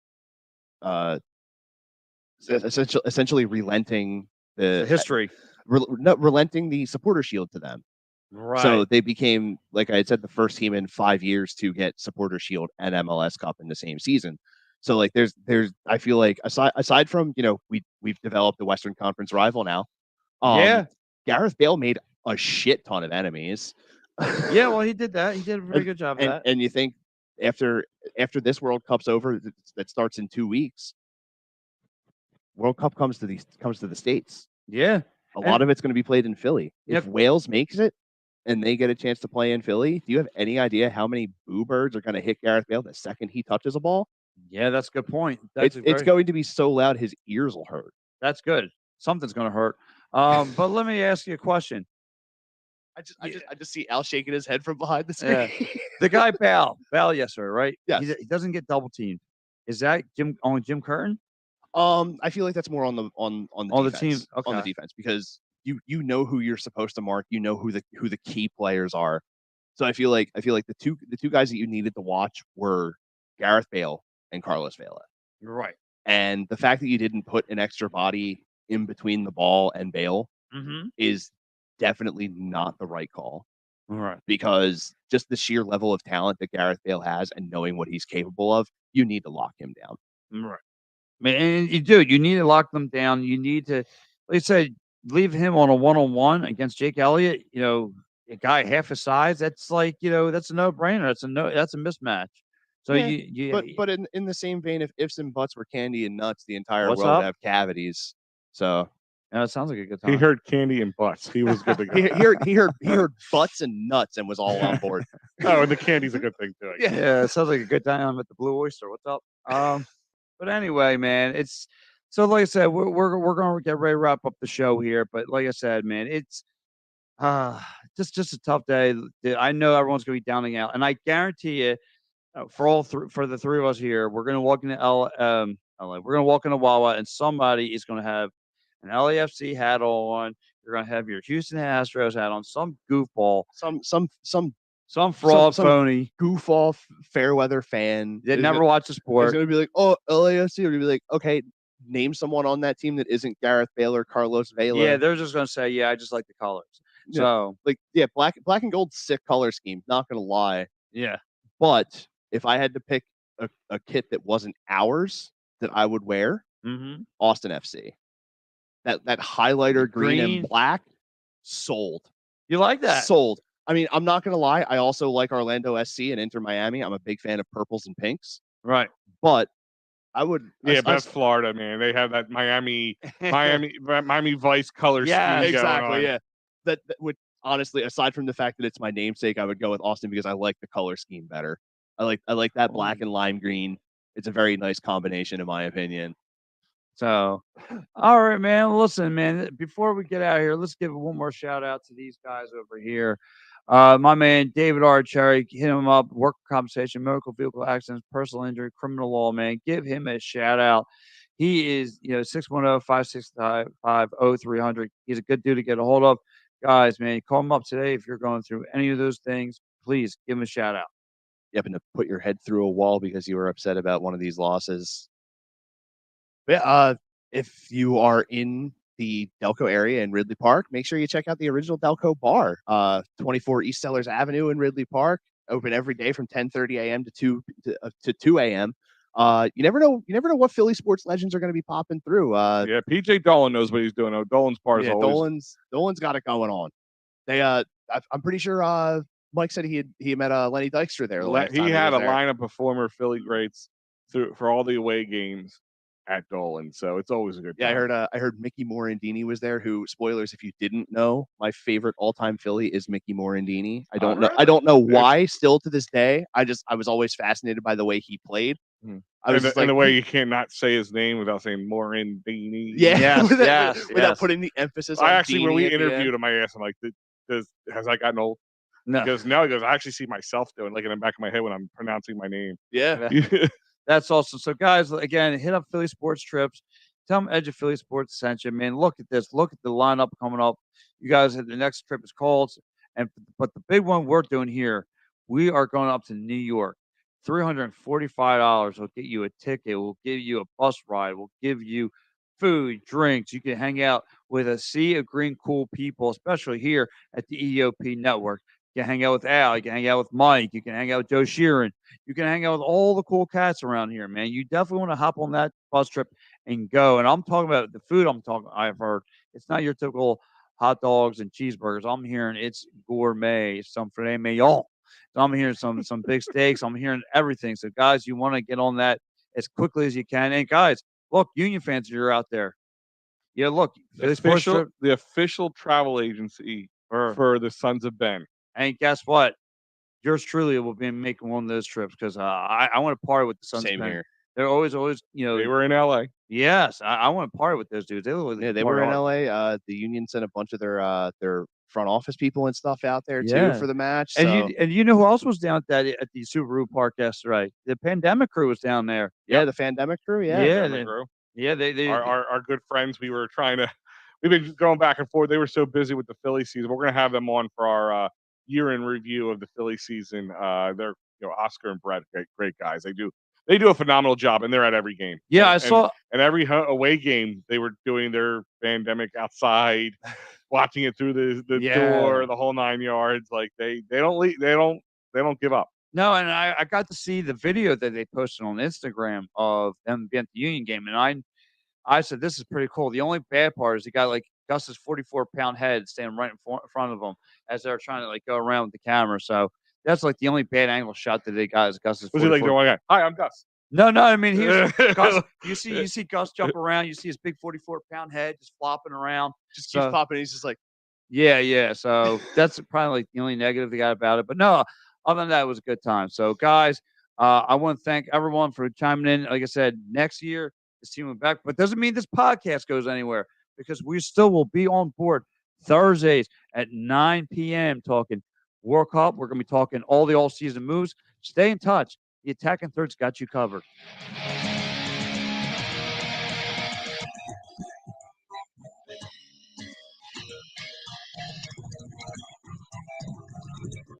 essentially relenting The history. relenting the supporter shield to them. Right. So they became, like I had said, the first team in 5 years to get supporter shield and MLS Cup in the same season. So like there's I feel like aside from, we've developed a Western Conference rival now. Yeah. Gareth Bale made a shit ton of enemies. Yeah, well, he did that. He did a very good job of that. And you think after this World Cup's over, that starts in 2 weeks, World Cup comes to the States. Yeah. A lot of it's going to be played in Philly. If Wales makes it and they get a chance to play in Philly, do you have any idea how many boo birds are going to hit Gareth Bale the second he touches a ball? Yeah, that's a good point. It's going to be so loud his ears will hurt. That's good. Something's going to hurt. But let me ask you a question. I just see Al shaking his head from behind the screen. Yeah. The guy Bal, yes, sir, right? Yeah, he doesn't get double teamed. Is that Jim Curtin? I feel like that's more on the defense, the team. Okay. On the defense, because you know who you're supposed to mark. You know who the key players are. So I feel like the two guys that you needed to watch were Gareth Bale and Carlos Vela. You're right. And the fact that you didn't put an extra body in between the ball and Bale is definitely not the right call. Right. Because just the sheer level of talent that Gareth Bale has and knowing what he's capable of, you need to lock him down. Right. Man, you need to lock them down. You need to, like I said, leave him on a one-on-one against Jake Elliott. A guy half his size. That's like, that's a no-brainer. That's a mismatch. So yeah, but in the same vein, if ifs and buts were candy and nuts, the entire What's world up? would have cavities. So yeah, it sounds like a good time. He heard candy and butts. He was good to go. he heard butts and nuts and was all on board. Oh, and the candy's a good thing too. Yeah, it sounds like a good time at the Blue Oyster. What's up? But anyway, man, it's so like I said, we're gonna get ready to wrap up the show here. But like I said, man, it's just a tough day. I know everyone's gonna be downing out, and I guarantee you, for the three of us here, we're gonna walk into LA, we're gonna walk into Wawa, and somebody is gonna have an LAFC hat on. You're gonna have your Houston Astros hat on. Some goofball, some fraud, phony, goof off, fair weather fan that never watched the sport. He's gonna be like, oh, LAFC. We're gonna be like, okay, name someone on that team that isn't Gareth Bale or Carlos Vela. Yeah, they're just gonna say, yeah, I just like the colors. Yeah. So, black and gold, sick color scheme. Not gonna lie. Yeah, but if I had to pick a kit that wasn't ours that I would wear, Austin FC. That highlighter green and black, sold. You like that? Sold. I mean, I'm not gonna lie. I also like Orlando SC and Inter Miami. I'm a big fan of purples and pinks. Right. But I would. Yeah, that's Florida, man. They have that Miami Vice color scheme. Yeah, exactly. Going on. Yeah. That would honestly, aside from the fact that it's my namesake, I would go with Austin because I like the color scheme better. I like that black and lime green. It's a very nice combination, in my opinion. So, all right, man. Listen, man, before we get out of here, let's give one more shout out to these guys over here. My man, David Archerry, hit him up, work compensation, medical vehicle accidents, personal injury, criminal law, man. Give him a shout out. He is, 610-565-0300. He's a good dude to get a hold of. Guys, man, call him up today if you're going through any of those things. Please give him a shout out. You happen to put your head through a wall because you were upset about one of these losses. Yeah, if you are in the Delco area in Ridley Park, make sure you check out the original Delco bar, 24 East Sellers Avenue in Ridley Park. Open every day from 10:30 a.m. to 2 a.m. You never know what Philly sports legends are going to be popping through. Yeah, PJ Dolan knows what he's doing. Dolan's part is always. Dolan's got it going on. They I'm pretty sure Mike said he met Lenny Dykstra there. He had a lineup of former Philly greats for all the away games at Dolan, so it's always a good time. Yeah, I heard Mickey Morandini was there. Who, spoilers if you didn't know, my favorite all-time Philly is Mickey Morandini. I don't know why. Still to this day, I was always fascinated by the way he played. I was just and like, the way you can't not say his name without saying Morandini. yeah, Yes, without, yes, without yes. putting the emphasis I on actually, when Dini we at the interviewed end. him, I asked him like, has I gotten old? No. He goes, no. He goes, I actually see myself doing like in the back of my head when I'm pronouncing my name. Yeah. That's awesome. So, guys, again, hit up Philly Sports Trips. Tell them Edge of Philly Sports sent you, man. Look at this. Look at the lineup coming up. You guys, the next trip is called. But the big one we're doing here, we are going up to New York. $345 will get you a ticket. We'll give you a bus ride. We'll give you food, drinks. You can hang out with a sea of green, cool people, especially here at the EOP Network. You can hang out with Al. You can hang out with Mike. You can hang out with Joe Sheeran. You can hang out with all the cool cats around here, man. You definitely want to hop on that bus trip and go. And I'm talking about the food. I've heard it's not your typical hot dogs and cheeseburgers. I'm hearing it's gourmet, some filet mignon. So I'm hearing some big steaks. I'm hearing everything. So guys, you want to get on that as quickly as you can. And guys, look, Union fans, you're out there. Yeah, look, The official travel agency for the Sons of Ben. And guess what? Yours truly will be making one of those trips because I want to party with the Sons. Same here. They're always, you know. They were in LA. Yes, I want to party with those dudes. They were in LA. The Union sent a bunch of their front office people and stuff out there too for the match. And you know who else was down at the Subaru Park yesterday? The Pandemic crew was down there. Yeah, the Pandemic crew. Yeah, Pandemic crew. Yeah, they our good friends. We were trying to. We've been going back and forth. They were so busy with the Philly season. We're going to have them on for our year in review of the Philly season. They're Oscar and Brett, great guys. They do a phenomenal job, and they're at every game. Yeah, I saw. And every away game, they were doing their Pandemic outside, watching it through the door, the whole 9 yards. Like they don't leave, they don't give up. No, and I got to see the video that they posted on Instagram of them being at the Union game, and I said, this is pretty cool. The only bad part is he got like Gus's 44-pound head standing right in front of him as they're trying to like go around with the camera. So that's like the only bad angle shot that they got is Gus's. Was he like going, "Hi, I'm Gus"? No. I mean, he's Gus. You see Gus jump around. You see his big 44-pound head just flopping around. Just keeps popping. He's just like, yeah. So that's probably like the only negative they got about it. But no, other than that, it was a good time. So guys, I want to thank everyone for chiming in. Like I said, next year this team will be back, but doesn't mean this podcast goes anywhere because we still will be on board Thursdays at 9 p.m. talking World Cup. We're going to be talking all the all-season moves. Stay in touch. The Attacking Third's got you covered.